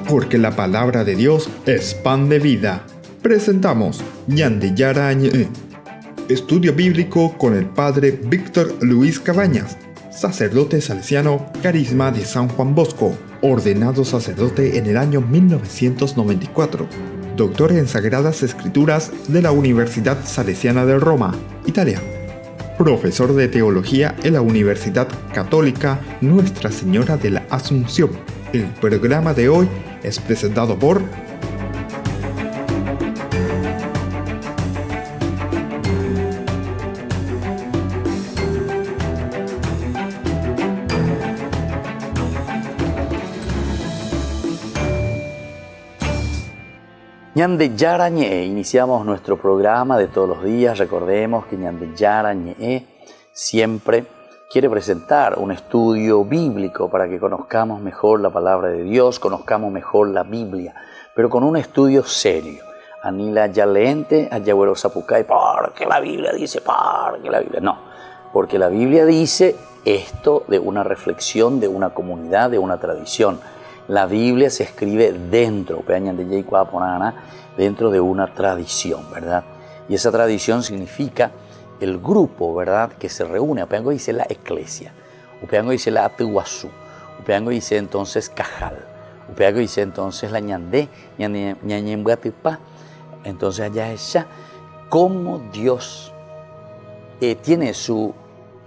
Porque la palabra de Dios es pan de vida. Presentamos Ñande Yara Ñe, estudio bíblico con el padre Víctor Luis Cabañas, sacerdote salesiano, Carisma de San Juan Bosco, ordenado sacerdote en el año 1994, doctor en Sagradas Escrituras de la Universidad Salesiana de Roma, Italia, profesor de teología en la Universidad Católica Nuestra Señora de la Asunción. El programa de hoy es presentado por Ñande Yara Ñe. Iniciamos nuestro programa de todos los días. Recordemos que Ñande Yara Ñe siempre quiere presentar un estudio bíblico para que conozcamos mejor la palabra de Dios, conozcamos mejor la Biblia, pero con un estudio serio. Anila Yaleente, Ayagüero Zapucay, porque la Biblia dice, porque la Biblia. No, porque la Biblia dice esto de una reflexión, de una comunidad, de una tradición. La Biblia se escribe dentro de una tradición, ¿verdad? Y esa tradición significa el grupo, ¿verdad?, que se reúne. Upeango dice la iglesia, Upeango dice la atuazú, Upeango dice entonces cajal, Upeango dice entonces la ñandé, ñañembuatipa. Entonces allá es ya cómo Dios tiene su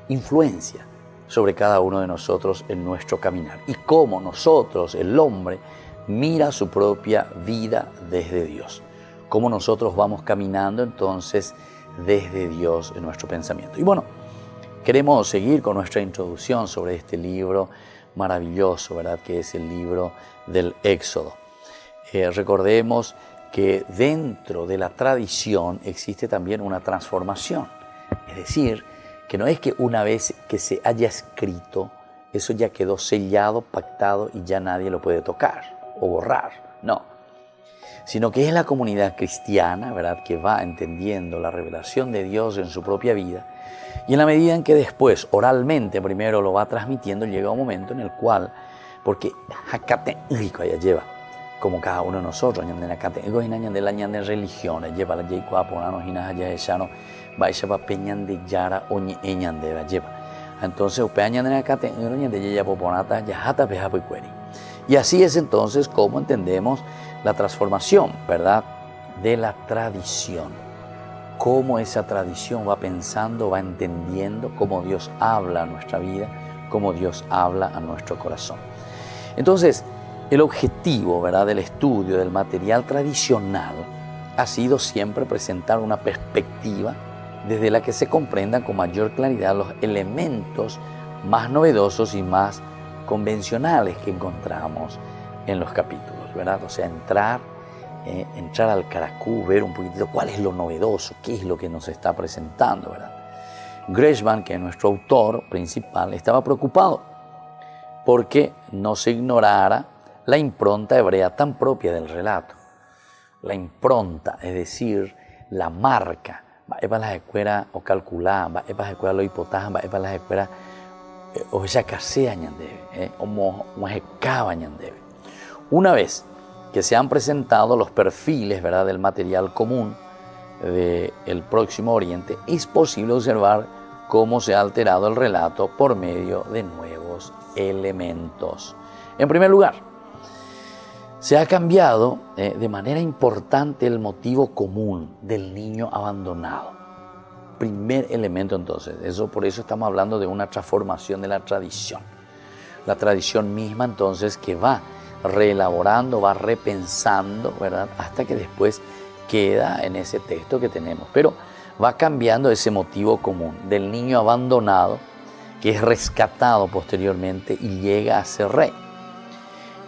influencia sobre cada uno de nosotros en nuestro caminar y cómo nosotros, el hombre, mira su propia vida desde Dios, cómo nosotros vamos caminando entonces desde Dios en nuestro pensamiento. Y bueno, queremos seguir con nuestra introducción sobre este libro maravilloso, ¿verdad?, que es el libro del Éxodo. Recordemos que dentro de la tradición existe también una transformación, es decir, que no es que una vez que se haya escrito, eso ya quedó sellado, pactado y ya nadie lo puede tocar o borrar, no. Sino que es la comunidad cristiana, ¿verdad?, que va entendiendo la revelación de Dios en su propia vida y en la medida en que después, oralmente, primero lo va transmitiendo, llega un momento en el cual, porque Hakate Rico allá lleva, como cada uno de nosotros, de la religión, lleva la Yeikua, Ponanos, Hinas, allá de Shano, Baisha Peñan de Yara, Oñe, Eñan de la lleva. Entonces, Upeañan de la Cate, Oñan de Yeya Poponata, Yahata, Pejapuicueri. Y así es entonces como entendemos la transformación, ¿verdad?, de la tradición. Cómo esa tradición va pensando, va entendiendo cómo Dios habla a nuestra vida, cómo Dios habla a nuestro corazón. Entonces, el objetivo, ¿verdad?, del estudio del material tradicional ha sido siempre presentar una perspectiva desde la que se comprendan con mayor claridad los elementos más novedosos y más convencionales que encontramos en los capítulos, ¿verdad? O sea, entrar al caracú, ver un poquitito cuál es lo novedoso, qué es lo que nos está presentando, ¿verdad? Gresham, que es nuestro autor principal, estaba preocupado porque no se ignorara la impronta hebrea tan propia del relato. La impronta, es decir, la marca, va para las escuelas o calcular, va para las escuelas lo hipotajan, va para las escuelas o ya casea ñandebe, o mojecaba ñandebe. Una vez que se han presentado los perfiles, ¿verdad?, del material común del Próximo Oriente, es posible observar cómo se ha alterado el relato por medio de nuevos elementos. En primer lugar, se ha cambiado de manera importante el motivo común del niño abandonado. Primer elemento entonces, por eso estamos hablando de una transformación de la tradición. La tradición misma entonces que va reelaborando, va repensando, ¿verdad?, hasta que después queda en ese texto que tenemos. Pero va cambiando ese motivo común del niño abandonado que es rescatado posteriormente y llega a ser rey.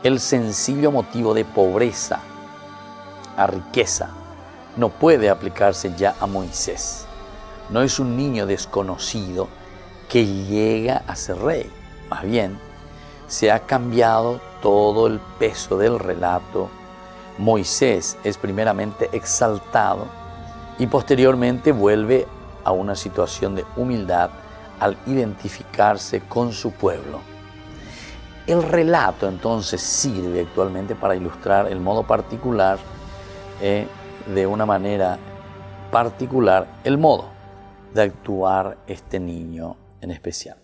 El sencillo motivo de pobreza a riqueza no puede aplicarse ya a Moisés. No es un niño desconocido que llega a ser rey. Más bien, se ha cambiado todo el peso del relato. Moisés es primeramente exaltado y posteriormente vuelve a una situación de humildad al identificarse con su pueblo. El relato entonces sirve actualmente para ilustrar el modo particular, de una manera particular, el modo de actuar este niño en especial.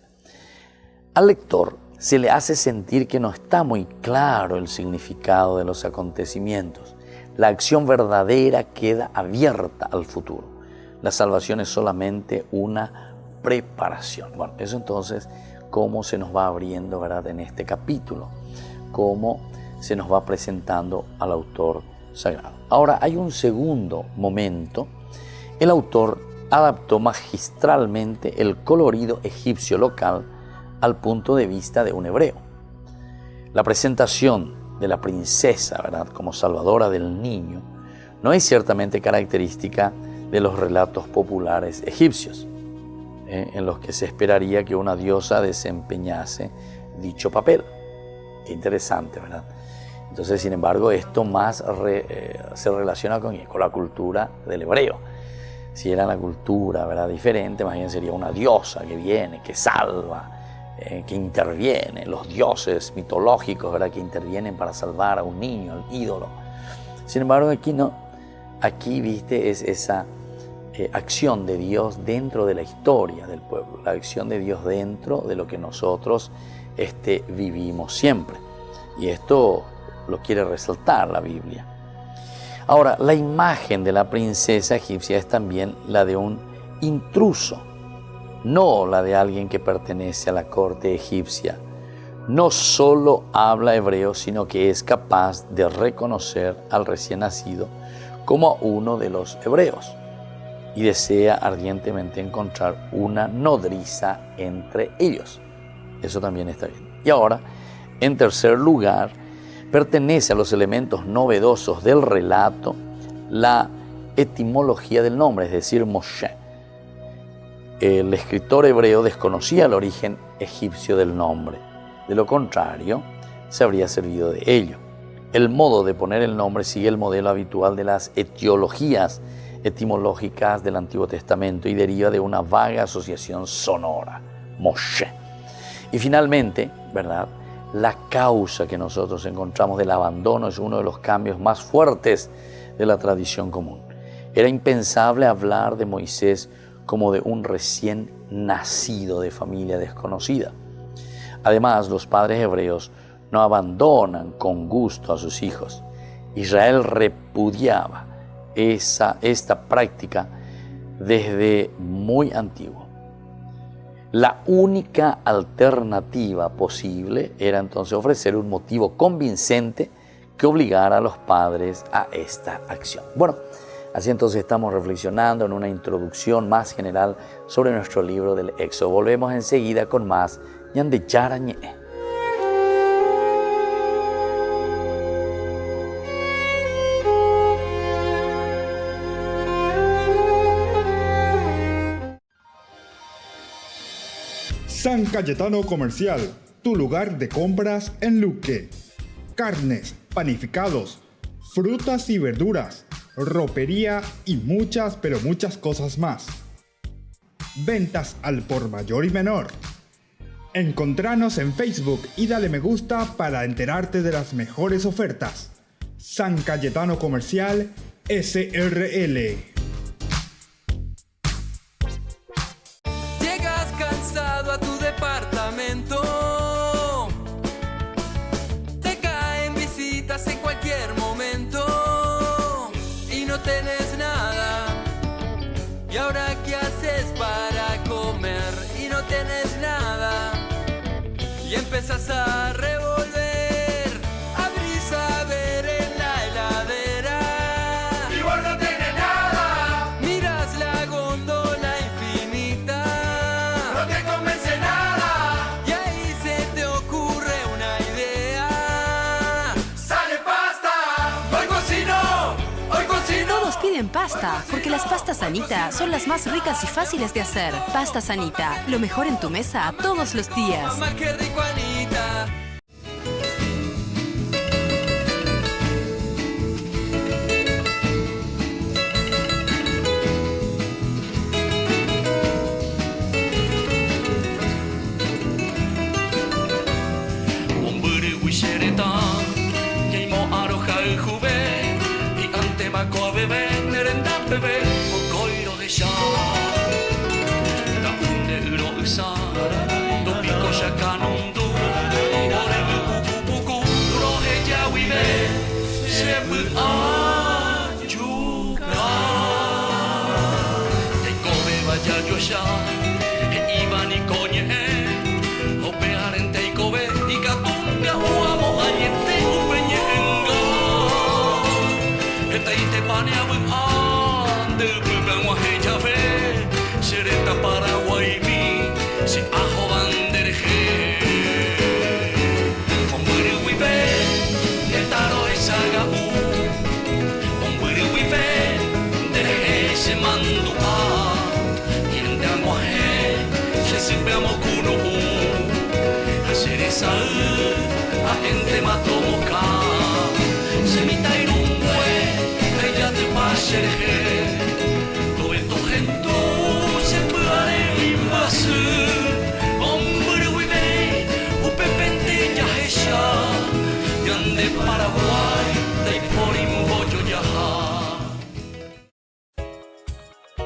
Al lector se le hace sentir que no está muy claro el significado de los acontecimientos. La acción verdadera queda abierta al futuro. La salvación es solamente una preparación. Bueno, eso entonces, cómo se nos va abriendo, ¿verdad?, en este capítulo, cómo se nos va presentando al autor sagrado. Ahora, hay un segundo momento. El autor adaptó magistralmente el colorido egipcio local al punto de vista de un hebreo. La presentación de la princesa, ¿verdad?, como salvadora del niño, no es ciertamente característica de los relatos populares egipcios, en los que se esperaría que una diosa desempeñase dicho papel. Qué interesante, ¿verdad? Entonces, sin embargo, esto más se relaciona con la cultura del hebreo. Si era la cultura, ¿verdad?, diferente, más bien sería una diosa que viene, que salva, que interviene, los dioses mitológicos, ¿verdad?, que intervienen para salvar a un niño, al ídolo. Sin embargo, aquí no. Aquí, viste, es esa acción de Dios dentro de la historia del pueblo, la acción de Dios dentro de lo que nosotros vivimos siempre. Y esto lo quiere resaltar la Biblia. Ahora, la imagen de la princesa egipcia es también la de un intruso, no la de alguien que pertenece a la corte egipcia. No solo habla hebreo, sino que es capaz de reconocer al recién nacido como uno de los hebreos y desea ardientemente encontrar una nodriza entre ellos. Eso también está bien. Y ahora, en tercer lugar, pertenece a los elementos novedosos del relato la etimología del nombre, es decir, Moshe. El escritor hebreo desconocía el origen egipcio del nombre. De lo contrario, se habría servido de ello. El modo de poner el nombre sigue el modelo habitual de las etiologías etimológicas del Antiguo Testamento y deriva de una vaga asociación sonora, Moshe. Y finalmente, ¿verdad?, la causa que nosotros encontramos del abandono es uno de los cambios más fuertes de la tradición común. Era impensable hablar de Moisés como de un recién nacido de familia desconocida. Además, los padres hebreos no abandonan con gusto a sus hijos. Israel repudiaba esta práctica desde muy antiguo. La única alternativa posible era entonces ofrecer un motivo convincente que obligara a los padres a esta acción. Bueno, así entonces estamos reflexionando en una introducción más general sobre nuestro libro del Éxodo. Volvemos enseguida con más Ñande Yarañe. San Cayetano Comercial, tu lugar de compras en Luque. Carnes, panificados, frutas y verduras, ropería y muchas, pero muchas cosas más. Ventas al por mayor y menor. Encontranos en Facebook y dale me gusta para enterarte de las mejores ofertas. San Cayetano Comercial, SRL. Llegas cansado a tu departamento, te caen visitas en cualquier momento y no tenés nada. ¿Y ahora qué haces para comer? Y no tenés nada. Y empezás a revolver, abrís a ver en la heladera y vos no tenés nada. Miras la góndola infinita, no te convence nada. Y ahí se te ocurre una idea. ¡Sale pasta! ¡Hoy cocino! ¡Hoy cocino! Todos piden pasta, porque las pastas Anita son las más ricas y fáciles de hacer. Pastas Anita, lo mejor en tu mesa todos los días. Mamá, qué rico, Anita. Un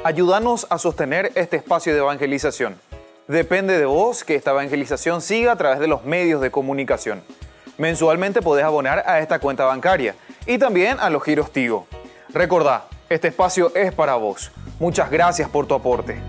Ayúdanos a sostener este espacio de evangelización. Depende de vos que esta evangelización siga a través de los medios de comunicación. Mensualmente podés abonar a esta cuenta bancaria y también a los giros Tigo. Recordá, este espacio es para vos. Muchas gracias por tu aporte.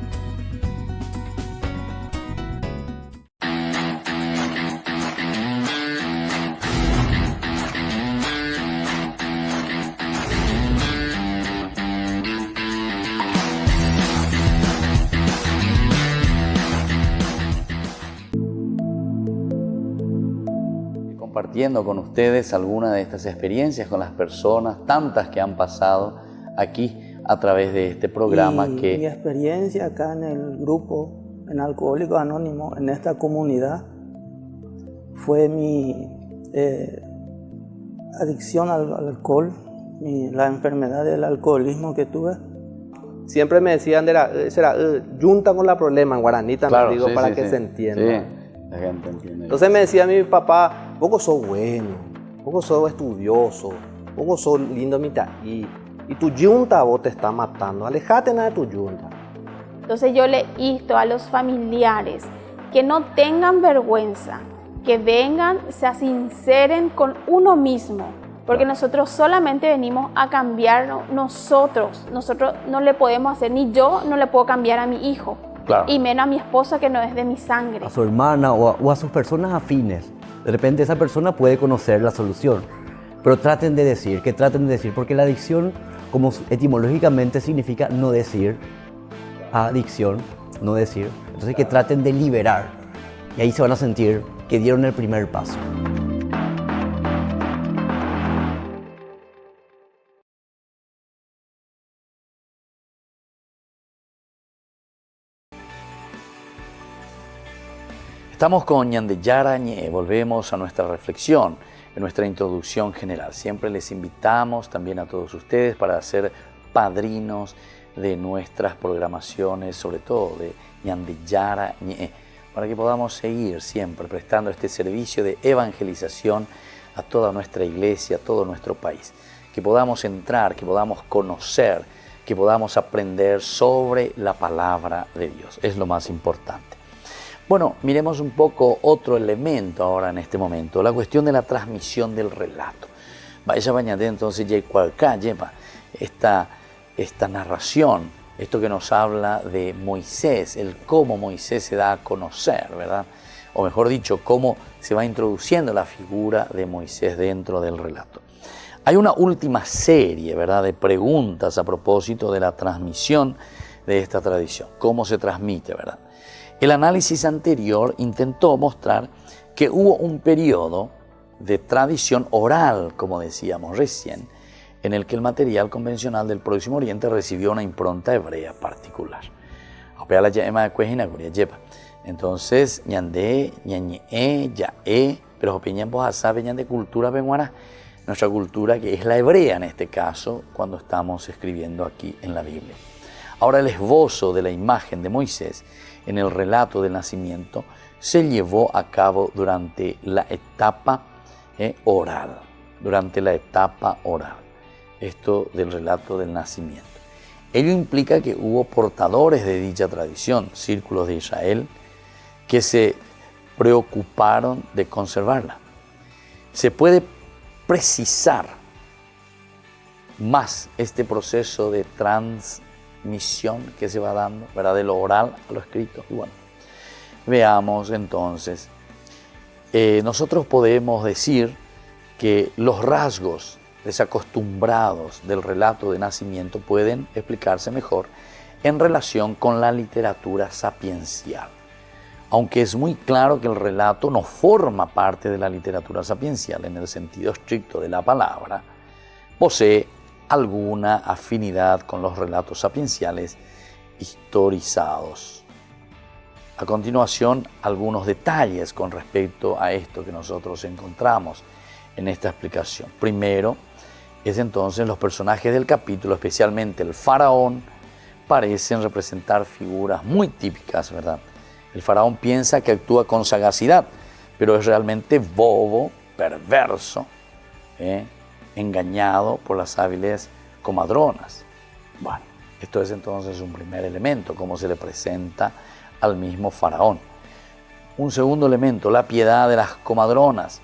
Compartiendo con ustedes algunas de estas experiencias con las personas, tantas que han pasado aquí a través de este programa. Mi experiencia acá en el grupo, en Alcohólicos Anónimos, en esta comunidad, fue mi adicción al alcohol, la enfermedad del alcoholismo que tuve. Siempre me decían, junta con la problema en guaraní también, claro, digo, sí, para sí, que sí. se entienda. Sí, la gente entiende. Entonces me decía mi papá, vos sos bueno, vos sos estudioso, vos sos lindo y tu yunta vos te está matando, alejate de tu yunta. Entonces yo le insto a los familiares que no tengan vergüenza, que vengan, se sinceren con uno mismo, porque nosotros solamente venimos a cambiar nosotros no le podemos hacer, ni yo no le puedo cambiar a mi hijo. Claro. Y menos a mi esposa que no es de mi sangre. A su hermana o a sus personas afines. De repente esa persona puede conocer la solución. Pero traten de decir, porque la adicción, como etimológicamente significa no decir, adicción, no decir. Entonces que traten de liberar. Y ahí se van a sentir que dieron el primer paso. Estamos con Ñandeyara Ñe, volvemos a nuestra reflexión, en nuestra introducción general. Siempre les invitamos también a todos ustedes para ser padrinos de nuestras programaciones, sobre todo de Ñandeyara Ñe, para que podamos seguir siempre prestando este servicio de evangelización a toda nuestra iglesia, a todo nuestro país. Que podamos entrar, que podamos conocer, que podamos aprender sobre la palabra de Dios. Es lo más importante. Bueno, miremos un poco otro elemento ahora en este momento, la cuestión de la transmisión del relato. Vaya bañate entonces ya cualca lleva esta narración, esto que nos habla de Moisés, el cómo Moisés se da a conocer, ¿verdad? O mejor dicho, cómo se va introduciendo la figura de Moisés dentro del relato. Hay una última serie, ¿verdad?, de preguntas a propósito de la transmisión de esta tradición, cómo se transmite, ¿verdad? El análisis anterior intentó mostrar que hubo un periodo de tradición oral, como decíamos recién, en el que el material convencional del Próximo Oriente recibió una impronta hebrea particular. Entonces, ñandé, ñañe, yae, pero opiñamos a sabe ñande cultura benguara, nuestra cultura que es la hebrea en este caso, cuando estamos escribiendo aquí en la Biblia. Ahora el esbozo de la imagen de Moisés en el relato del nacimiento se llevó a cabo durante la etapa oral, esto del relato del nacimiento. Ello implica que hubo portadores de dicha tradición, círculos de Israel, que se preocuparon de conservarla. Se puede precisar más este proceso de transmisión que se va dando, ¿verdad? De lo oral a lo escrito. Y bueno, veamos entonces, nosotros podemos decir que los rasgos desacostumbrados del relato de nacimiento pueden explicarse mejor en relación con la literatura sapiencial. Aunque es muy claro que el relato no forma parte de la literatura sapiencial en el sentido estricto de la palabra, posee alguna afinidad con los relatos sapienciales historizados. A continuación, algunos detalles con respecto a esto que nosotros encontramos en esta explicación. Primero, es entonces los personajes del capítulo, especialmente el faraón, parecen representar figuras muy típicas, ¿verdad? El faraón piensa que actúa con sagacidad, pero es realmente bobo, perverso, engañado por las hábiles comadronas. Bueno, esto es entonces un primer elemento, cómo se le presenta al mismo faraón. Un segundo elemento, la piedad de las comadronas,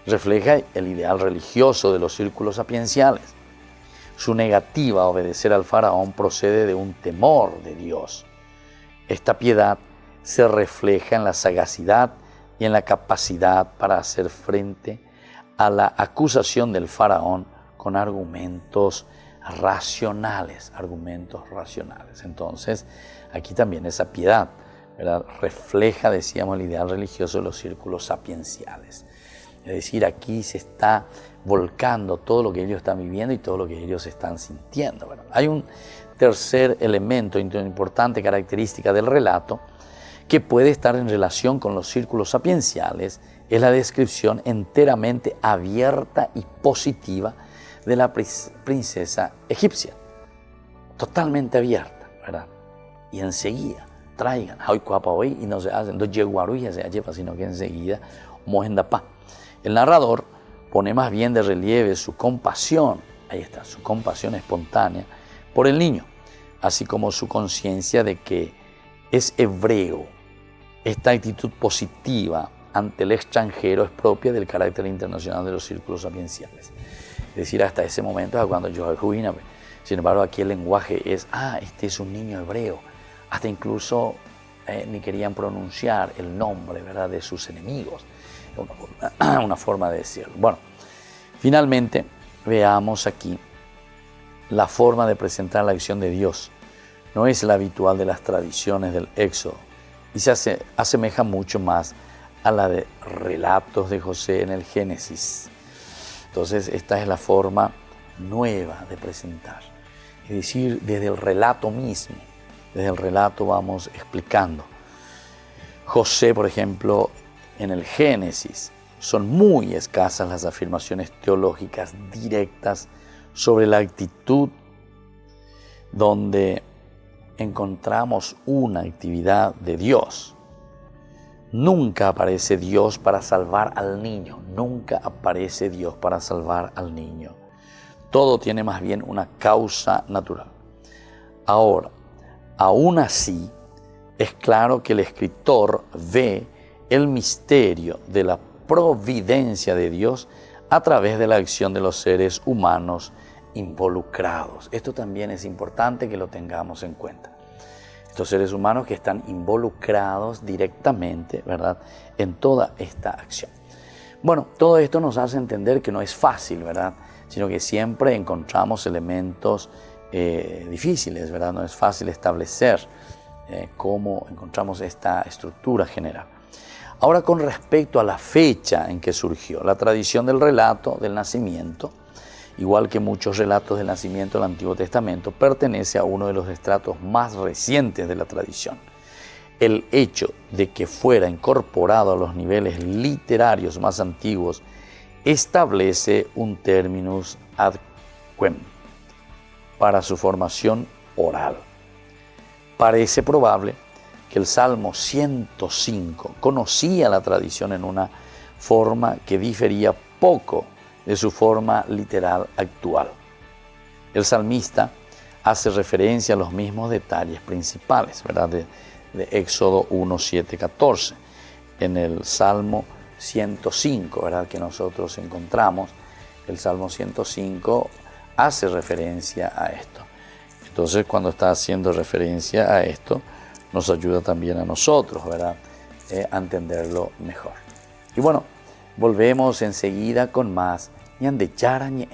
refleja el ideal religioso de los círculos sapienciales. Su negativa a obedecer al faraón procede de un temor de Dios. Esta piedad se refleja en la sagacidad y en la capacidad para hacer frente a la acusación del faraón con argumentos racionales. Entonces, aquí también esa piedad, ¿verdad?, refleja, decíamos, el ideal religioso de los círculos sapienciales. Es decir, aquí se está volcando todo lo que ellos están viviendo y todo lo que ellos están sintiendo. Bueno, hay un tercer elemento importante, característica del relato, que puede estar en relación con los círculos sapienciales, es la descripción enteramente abierta y positiva de la princesa egipcia. Totalmente abierta, ¿verdad? Y enseguida, traigan, y no se hacen, no yeguaruya se lleva, sino que enseguida, mohendapá. El narrador pone más bien de relieve su compasión, ahí está, su compasión espontánea por el niño, así como su conciencia de que es hebreo. Esta actitud positiva ante el extranjero es propia del carácter internacional de los círculos sapienciales. Es decir, hasta ese momento, cuando yo ruina, sin embargo, aquí el lenguaje es, este es un niño hebreo. Hasta incluso ni querían pronunciar el nombre, ¿verdad?, de sus enemigos. Una forma de decirlo. Bueno, finalmente veamos aquí la forma de presentar la acción de Dios. No es la habitual de las tradiciones del Éxodo y se asemeja mucho más a la de relatos de José en el Génesis. Entonces, esta es la forma nueva de presentar. Es decir, desde el relato mismo, desde el relato vamos explicando. José, por ejemplo, en el Génesis, son muy escasas las afirmaciones teológicas directas sobre la actitud donde encontramos una actividad de Dios. Nunca aparece Dios para salvar al niño, nunca aparece Dios para salvar al niño. Todo tiene más bien una causa natural. Ahora, aún así, es claro que el escritor ve el misterio de la providencia de Dios a través de la acción de los seres humanos involucrados. Esto también es importante que lo tengamos en cuenta. Estos seres humanos que están involucrados directamente, ¿verdad?, en toda esta acción. Bueno, todo esto nos hace entender que no es fácil, ¿verdad?, sino que siempre encontramos elementos difíciles, ¿verdad? No es fácil establecer cómo encontramos esta estructura general. Ahora, con respecto a la fecha en que surgió, la tradición del relato del nacimiento, igual que muchos relatos del nacimiento del Antiguo Testamento, pertenece a uno de los estratos más recientes de la tradición. El hecho de que fuera incorporado a los niveles literarios más antiguos establece un terminus ad quem para su formación oral. Parece probable que el Salmo 105 conocía la tradición en una forma que difería poco de su forma literal actual. El salmista hace referencia a los mismos detalles principales, ¿verdad?, de Éxodo 1, 7, 14. En el Salmo 105, ¿verdad?, que nosotros encontramos, el Salmo 105 hace referencia a esto. Entonces, cuando está haciendo referencia a esto, nos ayuda también a nosotros, ¿verdad? A entenderlo mejor. Y bueno, volvemos enseguida con más Ñande Yarañe.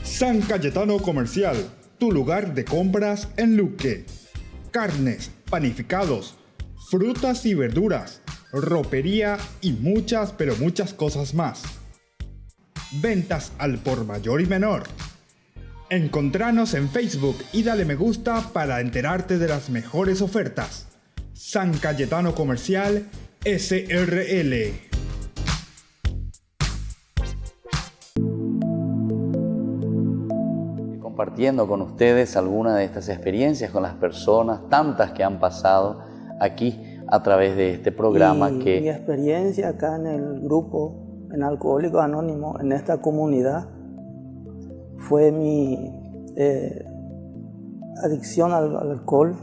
San Cayetano Comercial, tu lugar de compras en Luque. Carnes, panificados, frutas y verduras, ropería y muchas, pero muchas cosas más. Ventas al por mayor y menor. Encontranos en Facebook y dale me gusta para enterarte de las mejores ofertas. San Cayetano Comercial, SRL. Compartiendo con ustedes algunas de estas experiencias con las personas, tantas que han pasado aquí a través de este programa. Mi experiencia acá en el grupo, en Alcohólicos Anónimos, en esta comunidad, fue mi adicción al alcohol,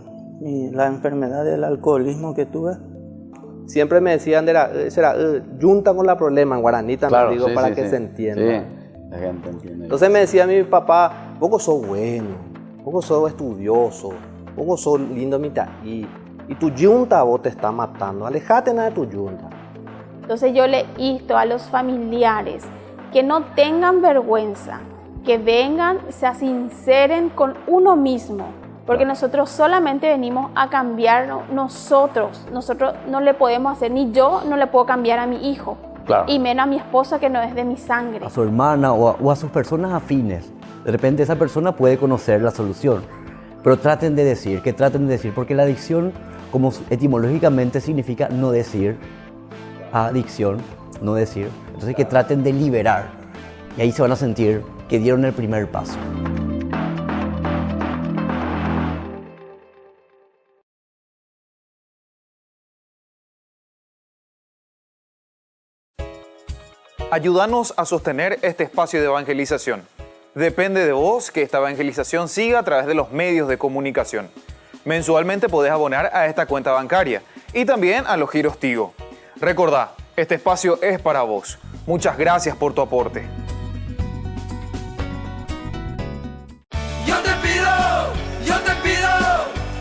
la enfermedad del alcoholismo que tuve. Siempre me decían, junta con la problema en guaraní también, claro, digo, sí, para sí, que sí. se entienda. Sí, la gente entiende. Entonces me decía mi papá, vos sos bueno, vos sos estudioso, vos sos lindo mitaí, y tu yunta vos te está matando, alejate de tu yunta. Entonces yo le insto a los familiares que no tengan vergüenza, que vengan, se sinceren con uno mismo, porque nosotros solamente venimos a cambiar nosotros no le podemos hacer, ni yo no le puedo cambiar a mi hijo, Claro. y menos a mi esposa que no es de mi sangre. A su hermana o a sus personas afines. De repente esa persona puede conocer la solución, pero que traten de decir, porque la adicción, como etimológicamente significa no decir, adicción, no decir, entonces que traten de liberar, y ahí se van a sentir que dieron el primer paso. Ayúdanos a sostener este espacio de evangelización. Depende de vos que esta evangelización siga a través de los medios de comunicación. Mensualmente podés abonar a esta cuenta bancaria y también a los giros Tigo. Recordá, este espacio es para vos. Muchas gracias por tu aporte. Yo te pido, yo te pido,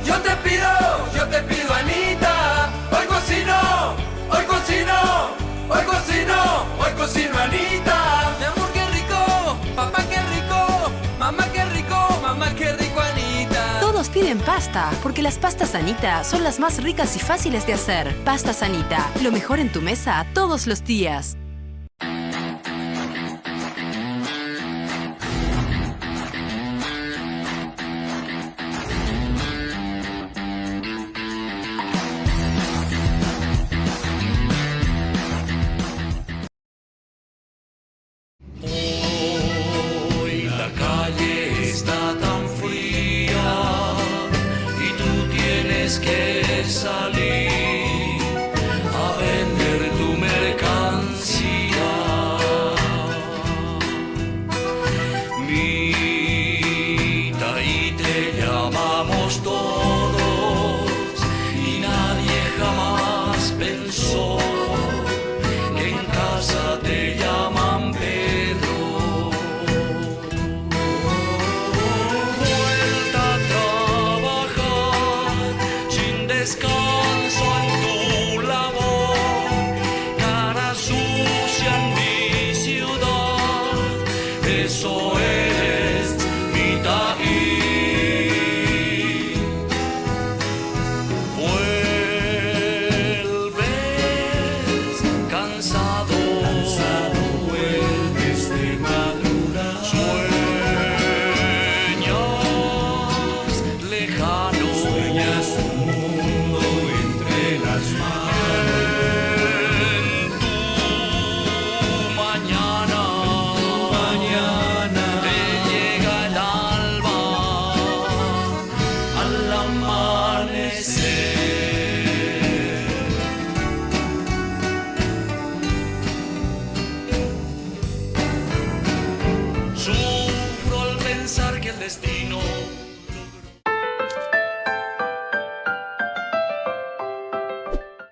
yo te pido, yo te pido, Anita. Hoy cocino, hoy cocino, hoy cocino, hoy cocino, Anita. Mi amor, qué rico, papá, qué rico, mamá, qué rico, Anita. Todos piden pasta, porque las pastas Anita son las más ricas y fáciles de hacer. Pastas Anita, lo mejor en tu mesa todos los días. Hoy la calle está tan fría y tú tienes que salir a vender tu mercancía. Mita, y te llamamos todos y nadie jamás pensó que en casa te llaman Pedro. Vuelta a trabajar sin descanso en tu labor, cara sucia en mi ciudad, eso eres, Mitaí. Vuelves cansado, vuelves de madrugada, sueñas lejano, sueñas un mundo entre las manos. En tu mañana, te llega el alba al amanecer. Sufro al pensar que el destino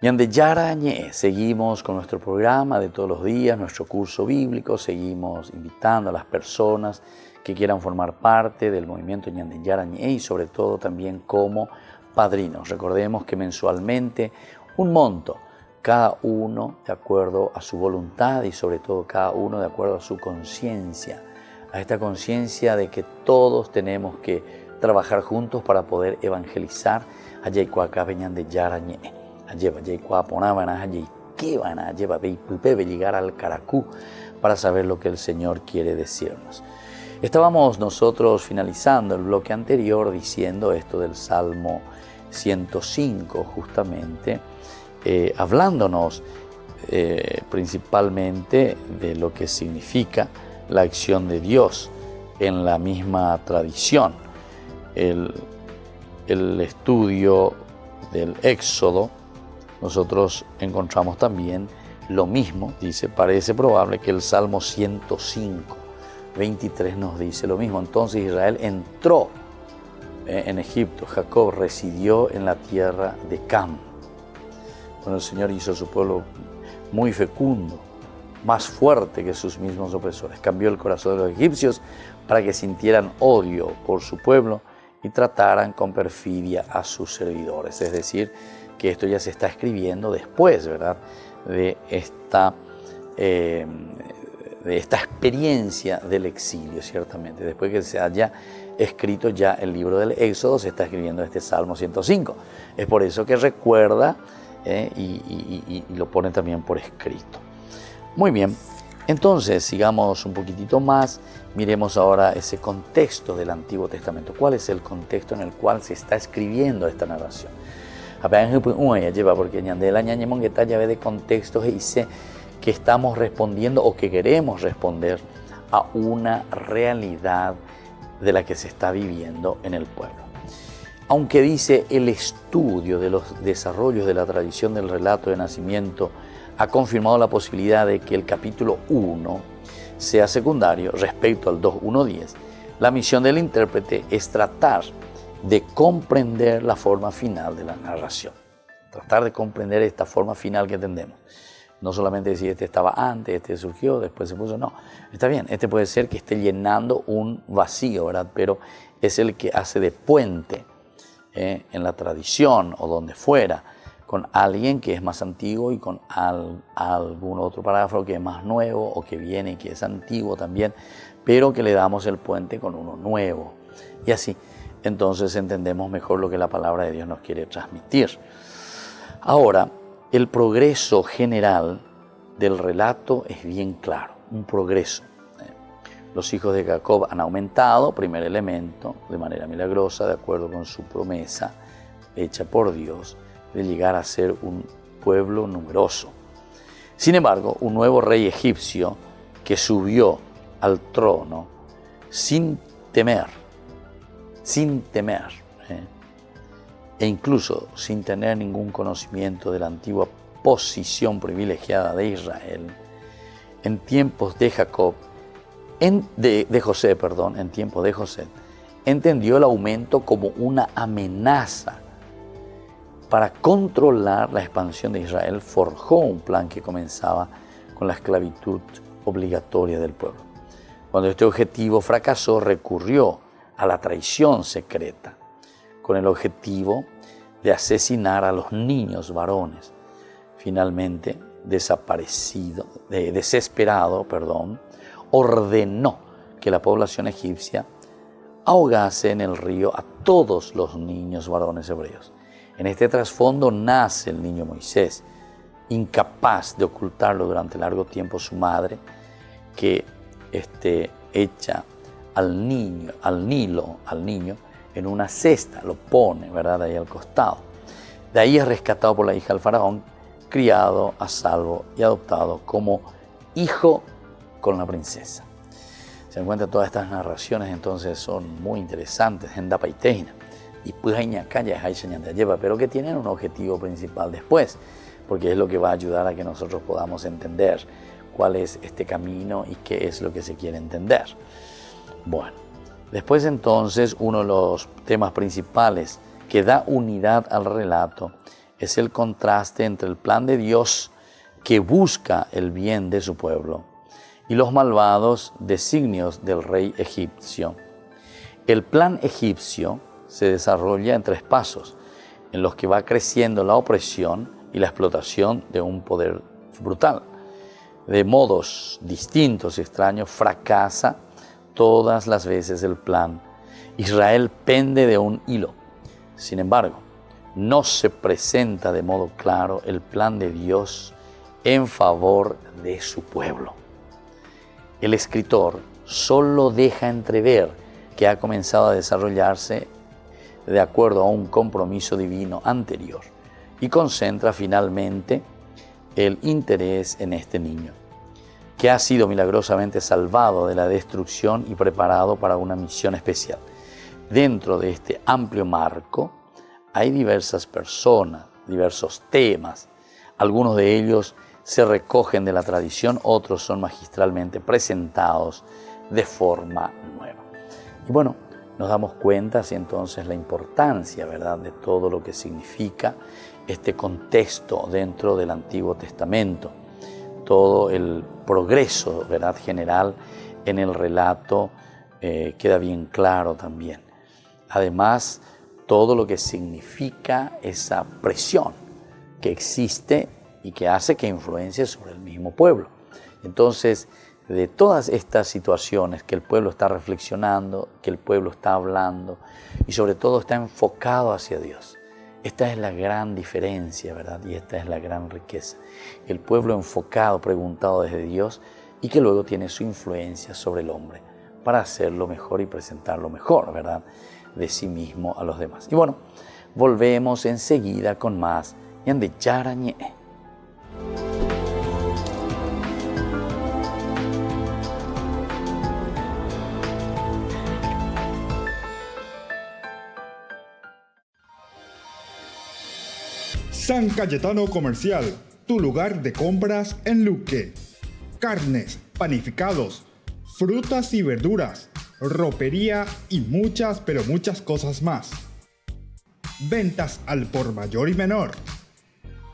Ñande Yarañe, seguimos con nuestro programa de todos los días, nuestro curso bíblico, seguimos invitando a las personas que quieran formar parte del movimiento Ñande Yarañe y sobre todo también como padrinos. Recordemos que mensualmente un monto, cada uno de acuerdo a su voluntad y sobre todo cada uno de acuerdo a su conciencia, a esta conciencia de que todos tenemos que trabajar juntos para poder evangelizar a Yaicuaca Ñande Yarañe. Lleva llegar al Caracú para saber lo que el Señor quiere decirnos. Estábamos nosotros finalizando el bloque anterior diciendo esto del Salmo 105 justamente, hablándonos principalmente de lo que significa la acción de Dios en la misma tradición. El estudio del Éxodo, nosotros encontramos también lo mismo, dice, parece probable que el Salmo 105, 23 nos dice lo mismo. Entonces Israel entró en Egipto, Jacob residió en la tierra de Cam. Bueno, el Señor hizo a su pueblo muy fecundo, más fuerte que sus mismos opresores. Cambió el corazón de los egipcios para que sintieran odio por su pueblo y trataran con perfidia a sus servidores. Es decir, que esto ya se está escribiendo después, ¿verdad?, de esta experiencia del exilio, ciertamente. Después que se haya escrito ya el libro del Éxodo, se está escribiendo este Salmo 105. Es por eso que recuerda y lo pone también por escrito. Muy bien, entonces sigamos un poquitito más, miremos ahora ese contexto del Antiguo Testamento. ¿Cuál es el contexto en el cual se está escribiendo esta narración? Porque Ñandela Ñañemongueta ya ve de contextos y dice que estamos respondiendo o que queremos responder a una realidad de la que se está viviendo en el pueblo. Aunque dice el estudio de los desarrollos de la tradición del relato de nacimiento ha confirmado la posibilidad de que el capítulo 1 sea secundario respecto al 2.1.10, la misión del intérprete es tratar de comprender la forma final de la narración. Tratar de comprender esta forma final que entendemos. No solamente decir este estaba antes, este surgió, después se puso, no. Está bien, este puede ser que esté llenando un vacío, ¿verdad? Pero es el que hace de puente en la tradición o donde fuera, con alguien que es más antiguo y con algún otro parágrafo que es más nuevo o que viene y que es antiguo también, pero que le damos el puente con uno nuevo. Y así, entonces entendemos mejor lo que la palabra de Dios nos quiere transmitir. Ahora, el progreso general del relato es bien claro, un progreso. Los hijos de Jacob han aumentado, primer elemento, de manera milagrosa, de acuerdo con su promesa hecha por Dios, de llegar a ser un pueblo numeroso. Sin embargo, un nuevo rey egipcio que subió al trono sin temer, e incluso sin tener ningún conocimiento de la antigua posición privilegiada de Israel, en tiempos de José, entendió el aumento como una amenaza. Para controlar la expansión de Israel, forjó un plan que comenzaba con la esclavitud obligatoria del pueblo. Cuando este objetivo fracasó, recurrió a la traición secreta, con el objetivo de asesinar a los niños varones. Finalmente, desesperado, ordenó que la población egipcia ahogase en el río a todos los niños varones hebreos. En este trasfondo nace el niño Moisés, incapaz de ocultarlo durante largo tiempo su madre, que echa al niño en una cesta, lo pone, ¿verdad?, ahí al costado. De ahí es rescatado por la hija del faraón, criado a salvo y adoptado como hijo con la princesa. Se encuentran todas estas narraciones, entonces son muy interesantes en Dapaiteina y pero que tienen un objetivo principal después, porque es lo que va a ayudar a que nosotros podamos entender cuál es este camino y qué es lo que se quiere entender. Bueno, después entonces uno de los temas principales que da unidad al relato es el contraste entre el plan de Dios que busca el bien de su pueblo y los malvados designios del rey egipcio. El plan egipcio se desarrolla en 3 pasos, en los que va creciendo la opresión y la explotación de un poder brutal. De modos distintos y extraños fracasa todas las veces el plan. Israel pende de un hilo. Sin embargo, no se presenta de modo claro el plan de Dios en favor de su pueblo. El escritor solo deja entrever que ha comenzado a desarrollarse de acuerdo a un compromiso divino anterior y concentra finalmente el interés en este niño, que ha sido milagrosamente salvado de la destrucción y preparado para una misión especial. Dentro de este amplio marco hay diversas personas, diversos temas. Algunos de ellos se recogen de la tradición, otros son magistralmente presentados de forma nueva. Y bueno, nos damos cuenta así entonces la importancia, ¿verdad?, de todo lo que significa este contexto dentro del Antiguo Testamento, todo el progreso, ¿verdad?, general en el relato queda bien claro también. Además, todo lo que significa esa presión que existe y que hace que influencie sobre el mismo pueblo. Entonces, de todas estas situaciones que el pueblo está reflexionando, que el pueblo está hablando y sobre todo está enfocado hacia Dios. Esta es la gran diferencia, ¿verdad? Y esta es la gran riqueza. El pueblo enfocado, preguntado desde Dios y que luego tiene su influencia sobre el hombre para hacerlo mejor y presentarlo mejor, ¿verdad?, de sí mismo a los demás. Y bueno, volvemos enseguida con más Ñande Yarañe. San Cayetano Comercial, tu lugar de compras en Luque. Carnes, panificados, frutas y verduras, ropería y muchas, pero muchas cosas más. Ventas al por mayor y menor.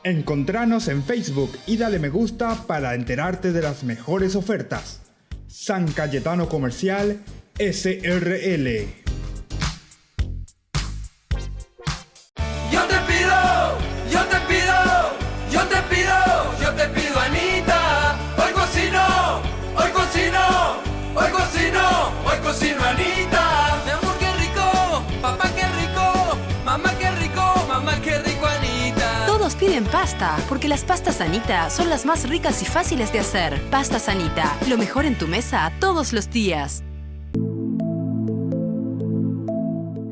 Encontranos en Facebook y dale me gusta para enterarte de las mejores ofertas. San Cayetano Comercial SRL. Yo te pido, Anita, hoy cocino, Anita. Mi amor, qué rico, papá, qué rico, mamá, qué rico, Anita. Todos piden pasta, porque las pastas Anita son las más ricas y fáciles de hacer. Pastas Anita, lo mejor en tu mesa todos los días.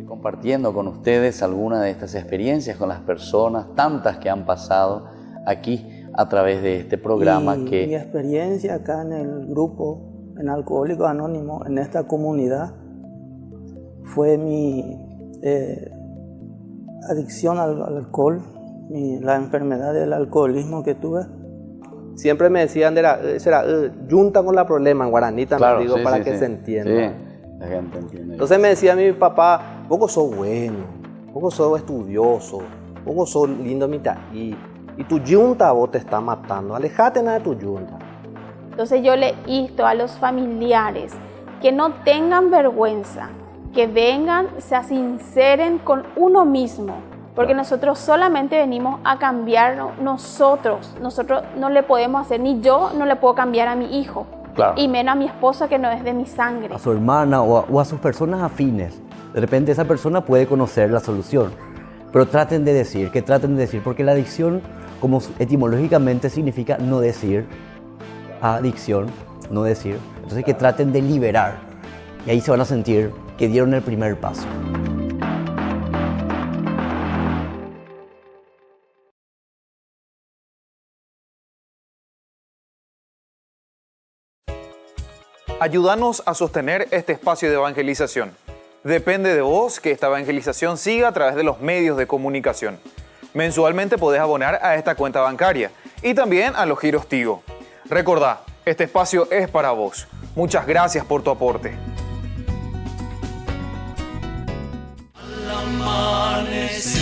Compartiendo con ustedes algunas de estas experiencias con las personas, tantas que han pasado aquí a través de este programa. Mi experiencia acá en el grupo, en Alcohólicos Anónimos, en esta comunidad, fue mi adicción al alcohol, la enfermedad del alcoholismo que tuve. Siempre me decían, junta con la problema en guaraní también, claro, digo, sí, para sí, que sí. se entienda. Sí, la gente entiende. Entonces me decía mi papá, vos sos bueno, vos sos estudioso, vos sos lindo mitaí, y tu yunta vos te está matando, alejate de tu yunta. Entonces yo le insto a los familiares que no tengan vergüenza, que vengan, se sinceren con uno mismo, porque nosotros solamente venimos a cambiarnos nosotros no le podemos hacer, ni yo no le puedo cambiar a mi hijo, claro, y menos a mi esposa que no es de mi sangre. A su hermana o a sus personas afines. De repente esa persona puede conocer la solución, pero traten de decir, porque la adicción, como etimológicamente significa no decir, adicción, no decir, entonces que traten de liberar, y ahí se van a sentir que dieron el primer paso. Ayúdanos a sostener este espacio de evangelización. Depende de vos que esta evangelización siga a través de los medios de comunicación. Mensualmente podés abonar a esta cuenta bancaria y también a los giros Tigo. Recordá, este espacio es para vos. Muchas gracias por tu aporte. Al amanecer,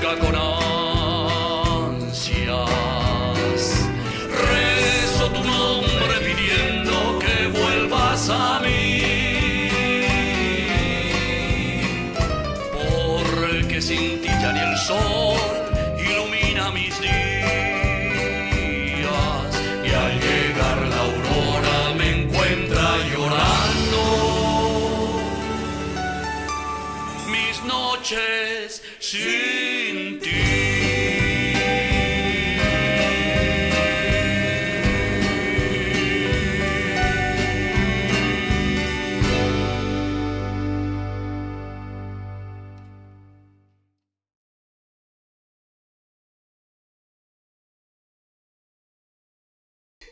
busca con ansias. Rezo tu nombre pidiendo que vuelvas a mí, porque sin ti ya ni el sol ilumina mis días, y al llegar la aurora me encuentra llorando. Mis noches sin ti.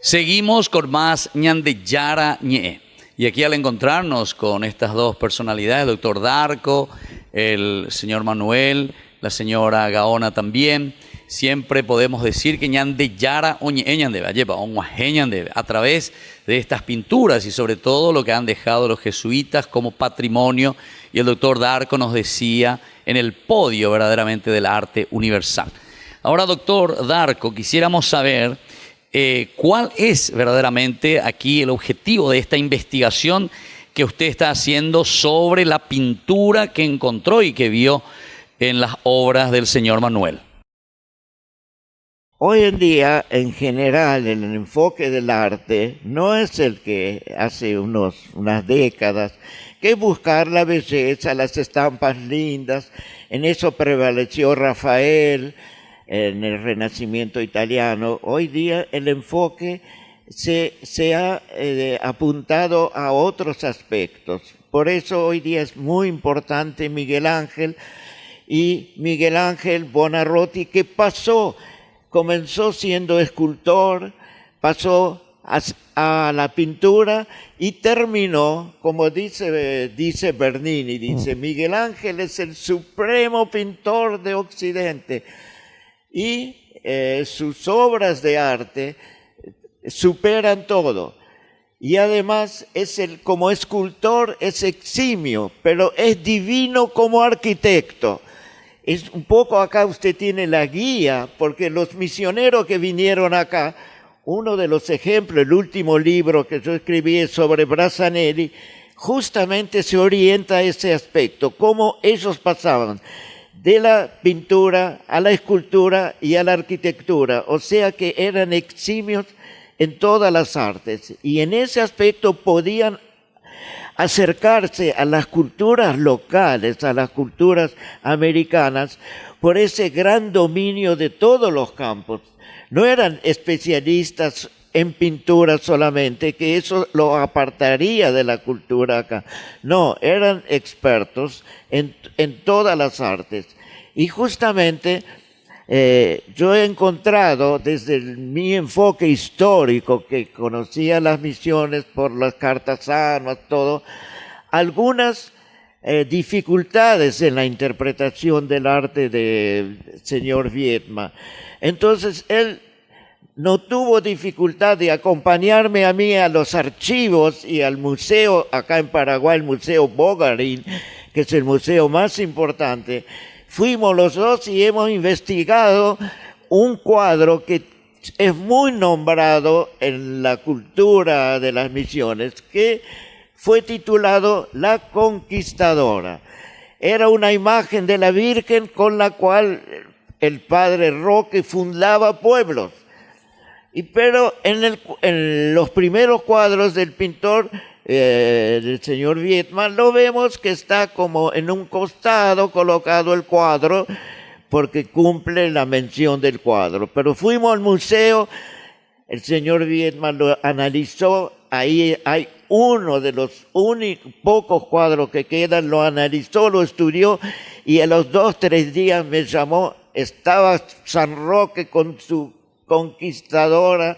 Seguimos con más Ñande Yara Ñe. Y aquí al encontrarnos con estas dos personalidades, el doctor Darko, el señor Manuel, la señora Gaona también, siempre podemos decir que Ñande Yara o Ñandebe, a través de estas pinturas y sobre todo lo que han dejado los jesuitas como patrimonio, y el doctor Darko nos decía en el podio verdaderamente del arte universal. Ahora, doctor Darko, quisiéramos saber ¿cuál es verdaderamente aquí el objetivo de esta investigación que usted está haciendo sobre la pintura que encontró y que vio en las obras del señor Manuel? Hoy en día, en general, el enfoque del arte no es el que hace unas décadas, que es buscar la belleza, las estampas lindas. En eso prevaleció Rafael en el Renacimiento italiano. Hoy día el enfoque se ha apuntado a otros aspectos. Por eso hoy día es muy importante Miguel Ángel Buonarroti, que comenzó siendo escultor, pasó a la pintura y terminó, como dice Bernini, Miguel Ángel es el supremo pintor de Occidente. Y sus obras de arte superan todo. Y además como escultor es eximio, pero es divino como arquitecto. Es un poco acá usted tiene la guía, porque los misioneros que vinieron acá, uno de los ejemplos, el último libro que yo escribí es sobre Brassanelli, justamente se orienta a ese aspecto, cómo ellos pasaban de la pintura a la escultura y a la arquitectura, o sea que eran eximios en todas las artes, y en ese aspecto podían acercarse a las culturas locales, a las culturas americanas, por ese gran dominio de todos los campos. No eran especialistas en pintura solamente, que eso lo apartaría de la cultura acá. No, eran expertos en todas las artes. Y justamente yo he encontrado desde mi enfoque histórico, que conocía las misiones por las cartasanas, todo, algunas dificultades en la interpretación del arte del señor Viedma. Entonces él no tuvo dificultad de acompañarme a mí a los archivos y al museo, acá en Paraguay, el Museo Bogarín, que es el museo más importante. Fuimos los dos y hemos investigado un cuadro que es muy nombrado en la cultura de las misiones, que fue titulado La Conquistadora. Era una imagen de la Virgen con la cual el padre Roque fundaba pueblos. Pero en los primeros cuadros del pintor, del señor Viedma, lo vemos que está como en un costado colocado el cuadro, porque cumple la mención del cuadro. Pero fuimos al museo, el señor Viedma lo analizó, ahí hay uno de los pocos cuadros que quedan, lo analizó, lo estudió, y a los 2-3 días me llamó. Estaba San Roque con su conquistadora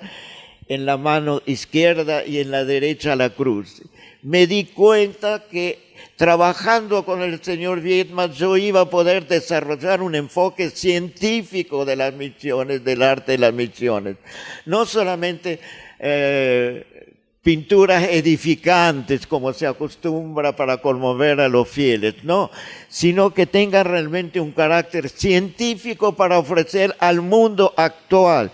en la mano izquierda y en la derecha la cruz. Me di cuenta que trabajando con el señor Viedma yo iba a poder desarrollar un enfoque científico de las misiones, del arte de las misiones. No solamente pinturas edificantes como se acostumbra para conmover a los fieles, no, sino que tengan realmente un carácter científico para ofrecer al mundo actual,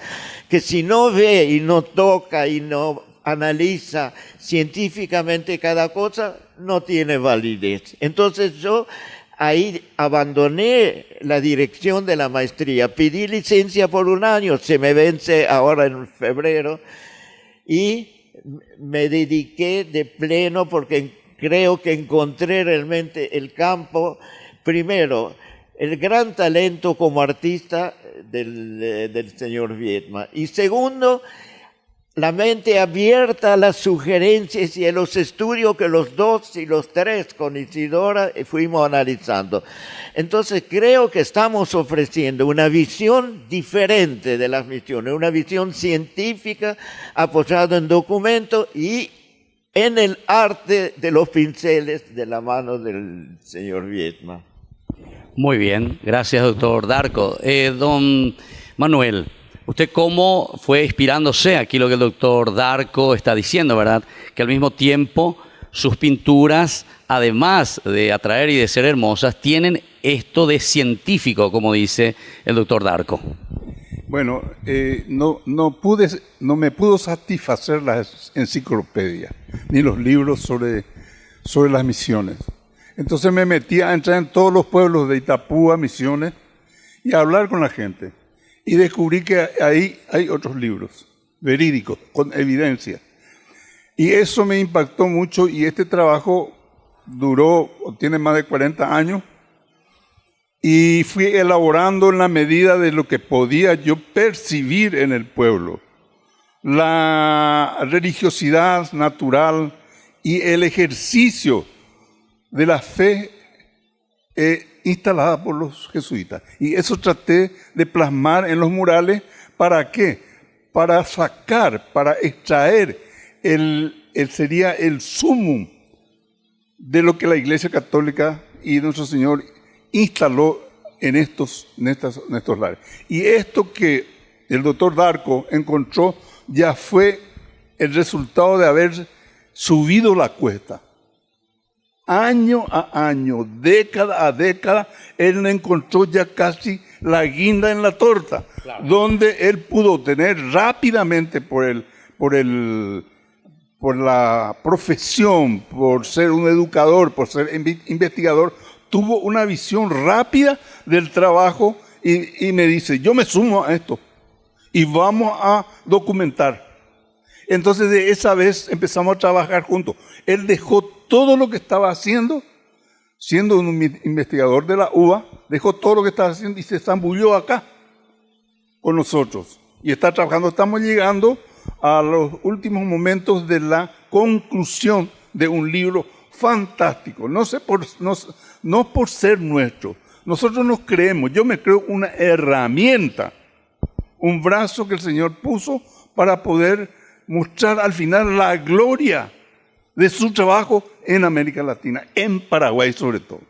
que si no ve y no toca y no analiza científicamente cada cosa, no tiene validez. Entonces yo ahí abandoné la dirección de la maestría, pedí licencia por 1 año, se me vence ahora en febrero, y me dediqué de pleno porque creo que encontré realmente el campo, primero, el gran talento como artista del señor Viedma, y segundo, la mente abierta a las sugerencias y a los estudios que los 2 y los 3 con Isidora fuimos analizando. Entonces creo que estamos ofreciendo una visión diferente de las misiones, una visión científica apoyada en documentos y en el arte de los pinceles de la mano del señor Viedma. Muy bien, gracias doctor Darco. Don Manuel, ¿usted cómo fue inspirándose? Aquí lo que el doctor Darco está diciendo, ¿verdad? Que al mismo tiempo sus pinturas, además de atraer y de ser hermosas, tienen esto de científico, como dice el doctor Darco. Bueno, no me pudo satisfacer la enciclopedia, ni los libros sobre las misiones. Entonces me metí a entrar en todos los pueblos de Itapúa, Misiones, y a hablar con la gente. Y descubrí que ahí hay otros libros, verídicos, con evidencia. Y eso me impactó mucho, y este trabajo tiene más de 40 años, y fui elaborando en la medida de lo que podía yo percibir en el pueblo. La religiosidad natural y el ejercicio de la fe instalada por los jesuitas. Y eso traté de plasmar en los murales. ¿Para qué? Para sacar, para extraer sería el sumum de lo que la Iglesia Católica y nuestro Señor instaló en estos lares. Y esto que el doctor Darco encontró ya fue el resultado de haber subido la cuesta. Año a año, década a década, él encontró ya casi la guinda en la torta, claro, donde él pudo obtener rápidamente por la profesión, por ser un educador, por ser investigador, tuvo una visión rápida del trabajo y me dice, yo me sumo a esto y vamos a documentar. Entonces de esa vez empezamos a trabajar juntos. Él dejó todo lo que estaba haciendo, siendo un investigador de la UBA, dejó todo lo que estaba haciendo y se zambulló acá con nosotros. Y está trabajando, estamos llegando a los últimos momentos de la conclusión de un libro fantástico. No por ser nuestro. Nosotros nos creemos, yo me creo una herramienta, un brazo que el Señor puso para poder mostrar al final la gloria de su trabajo en América Latina, en Paraguay sobre todo.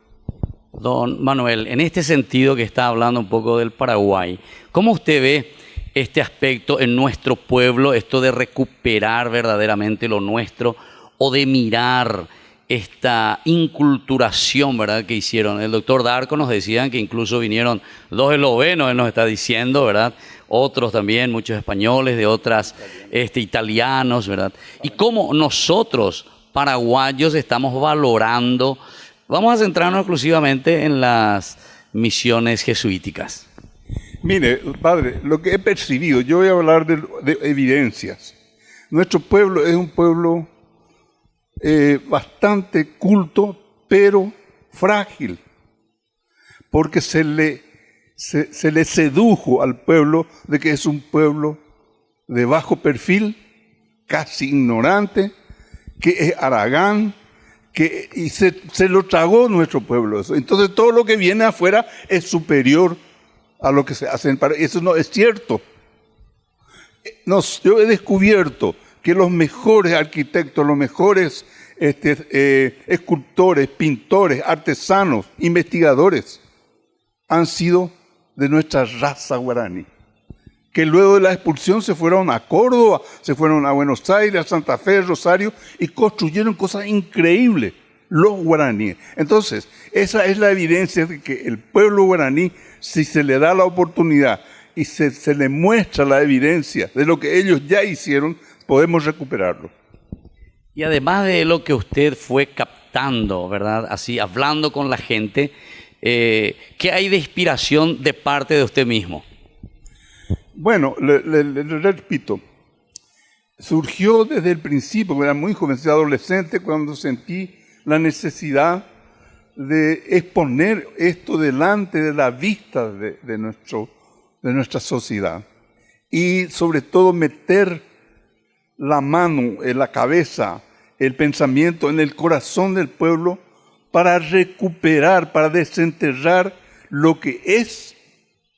Don Manuel, en este sentido que está hablando un poco del Paraguay, ¿cómo usted ve este aspecto en nuestro pueblo, esto de recuperar verdaderamente lo nuestro o de mirar esta inculturación, ¿verdad?, que hicieron? El doctor Darco nos decía que incluso vinieron 2 eslovenos, él nos está diciendo, ¿verdad?, otros también, muchos españoles, de otras italianos, ¿verdad? Y cómo nosotros, paraguayos, estamos valorando. Vamos a centrarnos exclusivamente en las misiones jesuíticas. Mire, padre, lo que he percibido, yo voy a hablar de evidencias. Nuestro pueblo es un pueblo bastante culto, pero frágil, porque se le sedujo al pueblo de que es un pueblo de bajo perfil, casi ignorante, que es haragán, y se lo tragó nuestro pueblo. Entonces todo lo que viene afuera es superior a lo que se hace en Paraguay. Eso no es cierto. Yo he descubierto que los mejores arquitectos, los mejores escultores, pintores, artesanos, investigadores han sido de nuestra raza guaraní, que luego de la expulsión se fueron a Córdoba, se fueron a Buenos Aires, a Santa Fe, Rosario, y construyeron cosas increíbles, los guaraníes. Entonces, esa es la evidencia de que el pueblo guaraní, si se le da la oportunidad y se le muestra la evidencia de lo que ellos ya hicieron, podemos recuperarlo. Y además de lo que usted fue captando, ¿verdad? Así, hablando con la gente, ¿qué hay de inspiración de parte de usted mismo? Bueno, le repito, surgió desde el principio, era muy joven, adolescente, cuando sentí la necesidad de exponer esto delante de la vista de nuestra sociedad. Y sobre todo meter la mano en la cabeza, el pensamiento en el corazón del pueblo para recuperar, para desenterrar lo que es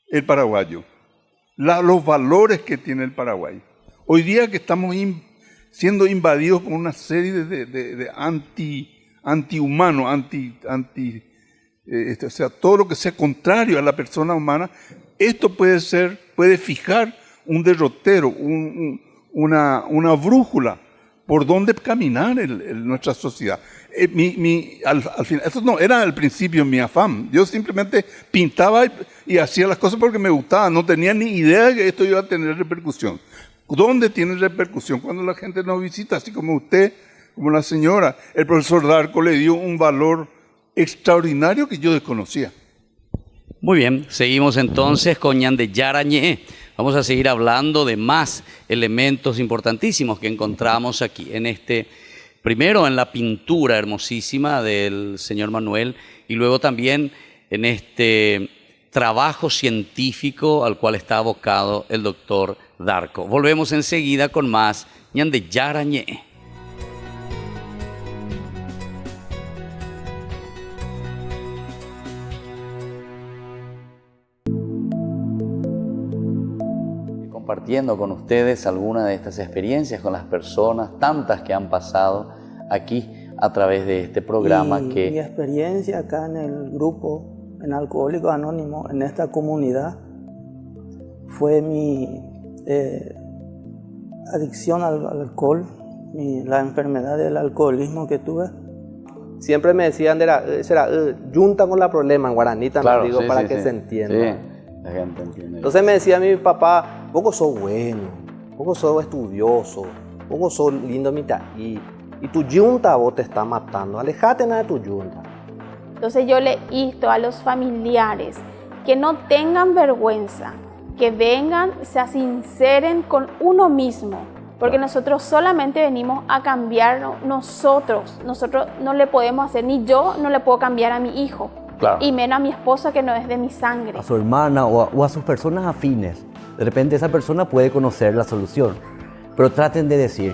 el paraguayo, los valores que tiene el Paraguay. Hoy día que estamos siendo invadidos por una serie de antihumanos, o sea, todo lo que sea contrario a la persona humana, esto puede fijar un derrotero, una brújula por dónde caminar nuestra sociedad. Al final, eso no era al principio mi afán. Yo simplemente pintaba y hacía las cosas porque me gustaba. No tenía ni idea de que esto iba a tener repercusión. ¿Dónde tiene repercusión? Cuando la gente nos visita, así como usted, como la señora. El profesor Darco le dio un valor extraordinario que yo desconocía. Muy bien, seguimos entonces con Ñande Yarañé. Vamos a seguir hablando de más elementos importantísimos que encontramos aquí primero en la pintura hermosísima del señor Manuel y luego también en este trabajo científico al cual está abocado el doctor Darco. Volvemos enseguida con más Ñande Yarañé. Compartiendo con ustedes algunas de estas experiencias con las personas, tantas que han pasado aquí a través de este programa. Mi experiencia acá en el grupo, en Alcohólicos Anónimos, en esta comunidad, fue mi adicción al alcohol, la enfermedad del alcoholismo que tuve. Siempre me decían, junta con la problema en guaraní, claro, digo, sí, para sí, que sí. se entienda. Sí. La gente entiende. Entonces me decía mi papá, vos sos bueno, vos sos estudioso, vos sos lindo y tu yunta vos te está matando, alejate de tu yunta. Entonces yo le insto a los familiares que no tengan vergüenza, que vengan, se sinceren con uno mismo, porque nosotros solamente venimos a cambiar nosotros no le podemos hacer, ni yo no le puedo cambiar a mi hijo. Claro. Y menos a mi esposa que no es de mi sangre. A su hermana o a sus personas afines. De repente esa persona puede conocer la solución. Pero traten de decir,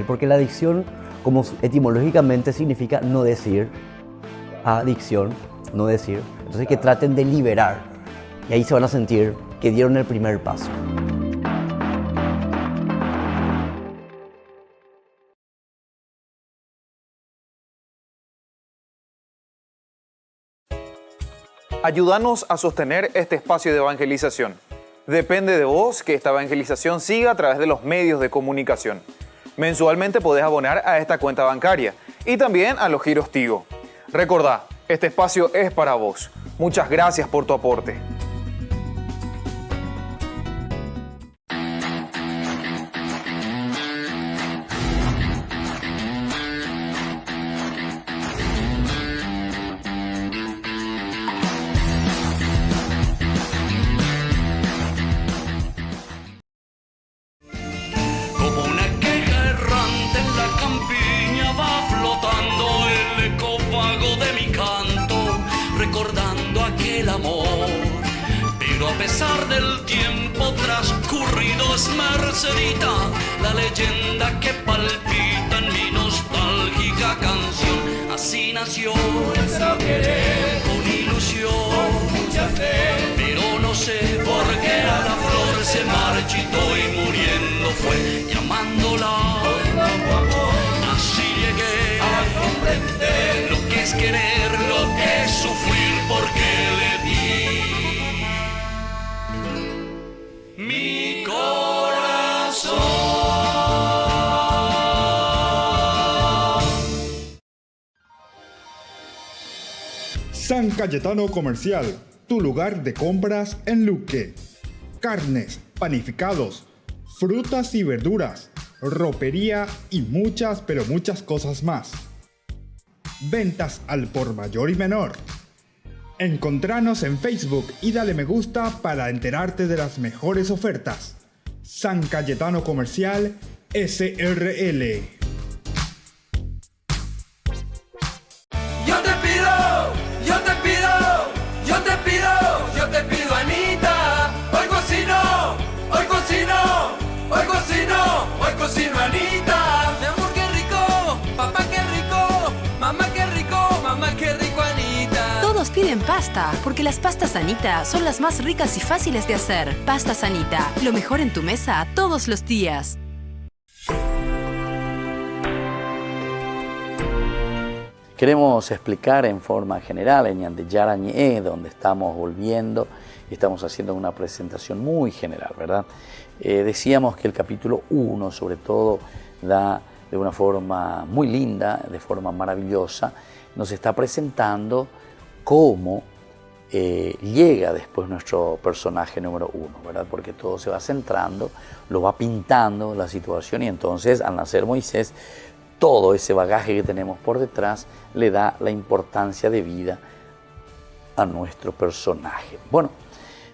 porque la adicción, como etimológicamente significa no decir, adicción, no decir. Entonces que traten de liberar. Y ahí se van a sentir que dieron el primer paso. Ayúdanos a sostener este espacio de evangelización. Depende de vos que esta evangelización siga a través de los medios de comunicación. Mensualmente podés abonar a esta cuenta bancaria y también a los giros Tigo. Recordá, este espacio es para vos. Muchas gracias por tu aporte. La leyenda que palpita en mi nostálgica canción. Así nació nuestro querer, con ilusión, con mucha fe. Pero no sé por qué a la flor se marchitó y muriendo fue, llamándola poco a poco. Así llegué a comprender lo que es querer, lo que es sufrir, porque le di mi San Cayetano Comercial, tu lugar de compras en Luque. Carnes, panificados, frutas y verduras, ropería y muchas, pero muchas cosas más. Ventas al por mayor y menor. Encontranos en Facebook y dale me gusta para enterarte de las mejores ofertas. San Cayetano Comercial SRL. Yo te pido, yo te pido, yo te pido, yo te pido, Anita. Hoy cocino, hoy cocino, hoy cocino, hoy cocino, Anita. Mi amor, qué rico, papá, qué rico, mamá, qué rico, Anita. Todos piden pasta, porque las pastas Anita son las más ricas y fáciles de hacer. Pastas Anita, lo mejor en tu mesa todos los días. Queremos explicar en forma general en Ñande Yarañé, donde estamos volviendo y estamos haciendo una presentación muy general, ¿verdad? Decíamos que el capítulo 1, sobre todo, da de una forma muy linda, de forma maravillosa, nos está presentando cómo llega después nuestro personaje número 1, ¿verdad? Porque todo se va centrando, lo va pintando la situación y entonces al nacer Moisés, todo ese bagaje que tenemos por detrás le da la importancia de vida a nuestro personaje. Bueno,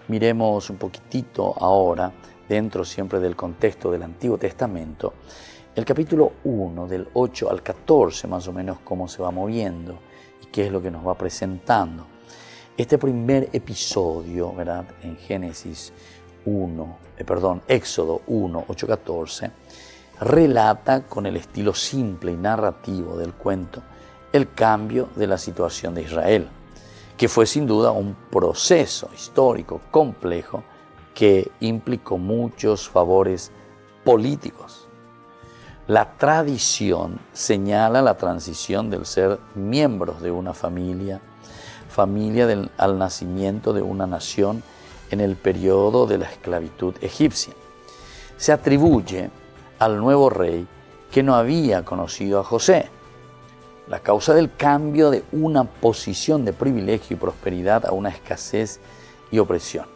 miremos un poquitito ahora, dentro siempre del contexto del Antiguo Testamento, el capítulo 1, del 8 al 14, más o menos cómo se va moviendo y qué es lo que nos va presentando. Este primer episodio, ¿verdad? En Éxodo 1, 8, 14, relata con el estilo simple y narrativo del cuento el cambio de la situación de Israel, que fue sin duda un proceso histórico complejo que implicó muchos favores políticos. La tradición señala la transición del ser miembros de una familia al nacimiento de una nación en el periodo de la esclavitud egipcia. Se atribuye al nuevo rey que no había conocido a José. La causa del cambio de una posición de privilegio y prosperidad a una escasez y opresión.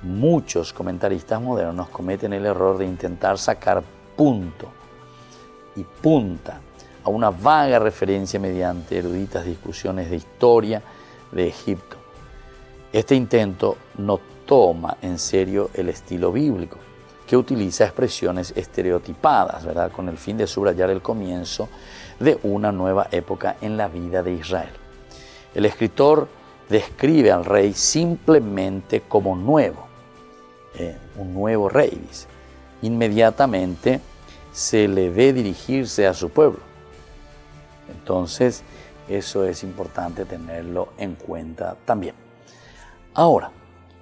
Muchos comentaristas modernos cometen el error de intentar sacar punto y punta a una vaga referencia mediante eruditas discusiones de historia de Egipto. Este intento no toma en serio el estilo bíblico, que utiliza expresiones estereotipadas, ¿verdad?, con el fin de subrayar el comienzo de una nueva época en la vida de Israel. El escritor describe al rey simplemente como nuevo, un nuevo rey, dice. Inmediatamente se le ve dirigirse a su pueblo. Entonces, eso es importante tenerlo en cuenta también. Ahora,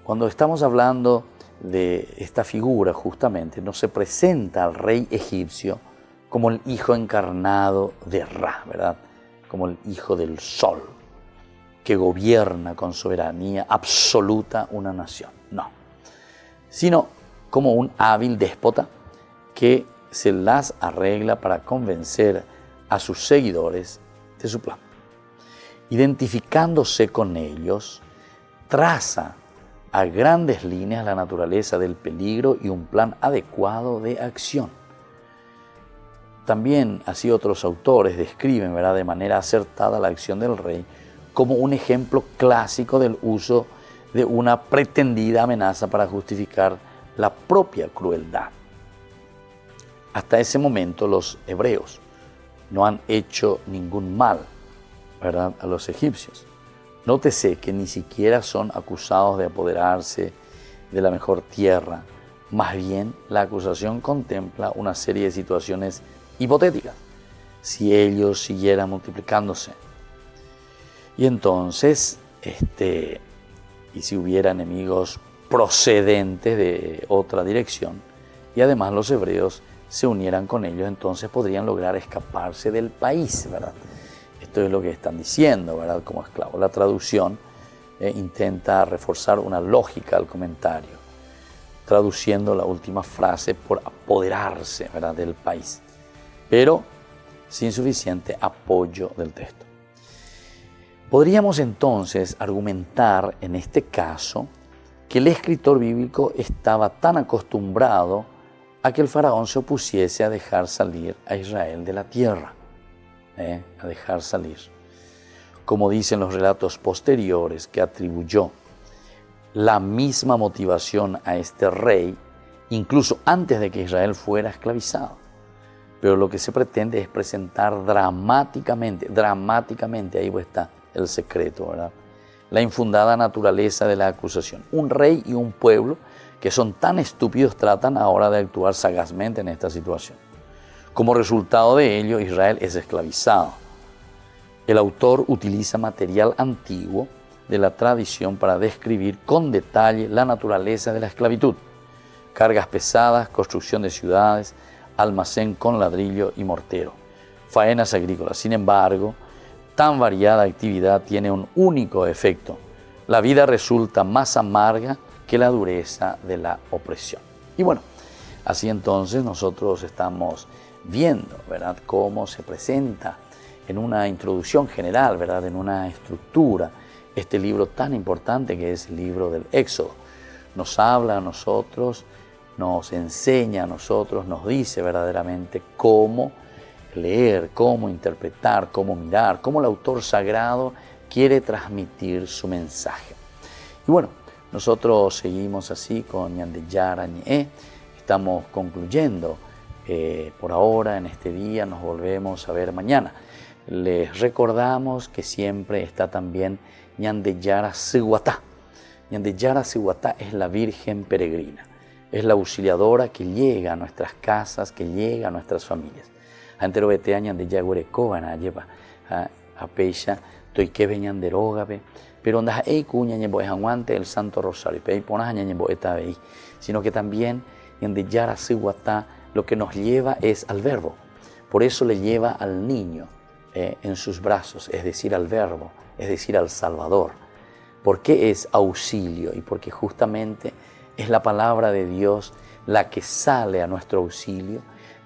cuando estamos hablando de esta figura, justamente, no se presenta al rey egipcio como el hijo encarnado de Ra, ¿verdad? Como el hijo del sol, que gobierna con soberanía absoluta una nación. No, sino como un hábil déspota que se las arregla para convencer a sus seguidores de su plan. Identificándose con ellos, traza a grandes líneas la naturaleza del peligro y un plan adecuado de acción. También así otros autores describen, ¿verdad?, de manera acertada la acción del rey como un ejemplo clásico del uso de una pretendida amenaza para justificar la propia crueldad. Hasta ese momento los hebreos no han hecho ningún mal, ¿verdad?, a los egipcios. Nótese que ni siquiera son acusados de apoderarse de la mejor tierra. Más bien, la acusación contempla una serie de situaciones hipotéticas, si ellos siguieran multiplicándose. Y entonces, y si hubiera enemigos procedentes de otra dirección, y además los hebreos se unieran con ellos, entonces podrían lograr escaparse del país, ¿verdad? Esto es lo que están diciendo, ¿verdad?, como esclavos. La traducción intenta reforzar una lógica al comentario, traduciendo la última frase por apoderarse, ¿verdad?, del país, pero sin suficiente apoyo del texto. Podríamos entonces argumentar en este caso que el escritor bíblico estaba tan acostumbrado a que el faraón se opusiese a dejar salir a Israel de la tierra, a dejar salir. Como dicen los relatos posteriores, que atribuyó la misma motivación a este rey, incluso antes de que Israel fuera esclavizado. Pero lo que se pretende es presentar dramáticamente, ahí está el secreto, ¿verdad? La infundada naturaleza de la acusación. Un rey y un pueblo que son tan estúpidos tratan ahora de actuar sagazmente en esta situación. Como resultado de ello, Israel es esclavizado. El autor utiliza material antiguo de la tradición para describir con detalle la naturaleza de la esclavitud. Cargas pesadas, construcción de ciudades, almacén con ladrillo y mortero, faenas agrícolas. Sin embargo, tan variada actividad tiene un único efecto. La vida resulta más amarga que la dureza de la opresión. Y bueno, así entonces nosotros estamos viendo, ¿verdad?, cómo se presenta en una introducción general, ¿verdad?, en una estructura, este libro tan importante que es el libro del Éxodo. Nos habla a nosotros, nos enseña a nosotros, nos dice verdaderamente cómo leer, cómo interpretar, cómo mirar, cómo el autor sagrado quiere transmitir su mensaje. Y bueno, nosotros seguimos así con Ñande Yara Ñe. Estamos concluyendo por ahora en este día, nos volvemos a ver mañana. Les recordamos que siempre está también Ñande Yara Siguatá. Ñande Yara Siguatá es la Virgen peregrina, es la auxiliadora que llega a nuestras casas, que llega a nuestras familias. Antero betea Ñande Yaguerecoa na lleva a pecha toike Ñande Rogabe, pero onda ei cuña ñembo es aguante el Santo Rosario, pei ponas ñembo eta vei, sino que también Ñande Yara Siguatá lo que nos lleva es al verbo. Por eso le lleva al niño en sus brazos, es decir, al verbo, es decir, al Salvador. ¿Por qué es auxilio? Y porque justamente es la palabra de Dios la que sale a nuestro auxilio,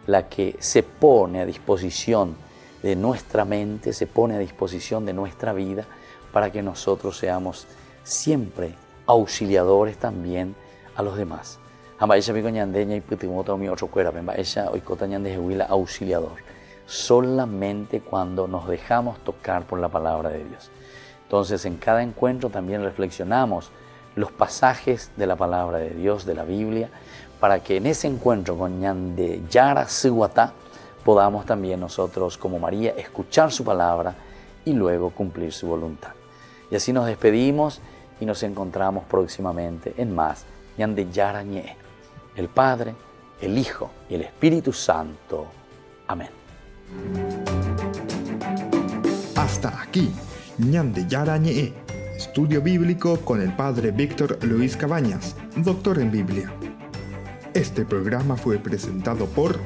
la que se pone a disposición de nuestra mente, se pone a disposición de nuestra vida para que nosotros seamos siempre auxiliadores también a los demás. Auxiliador. Solamente cuando nos dejamos tocar por la palabra de Dios. Entonces, en cada encuentro también reflexionamos los pasajes de la palabra de Dios, de la Biblia, para que en ese encuentro con Ñande Yara Siguatá podamos también nosotros, como María, escuchar su palabra y luego cumplir su voluntad. Y así nos despedimos y nos encontramos próximamente en más Ñande Yara Ñe, el Padre, el Hijo y el Espíritu Santo. Amén. Hasta aquí, Ñande Yara Ñe, estudio bíblico con el Padre Víctor Luis Cabañas, doctor en Biblia. Este programa fue presentado por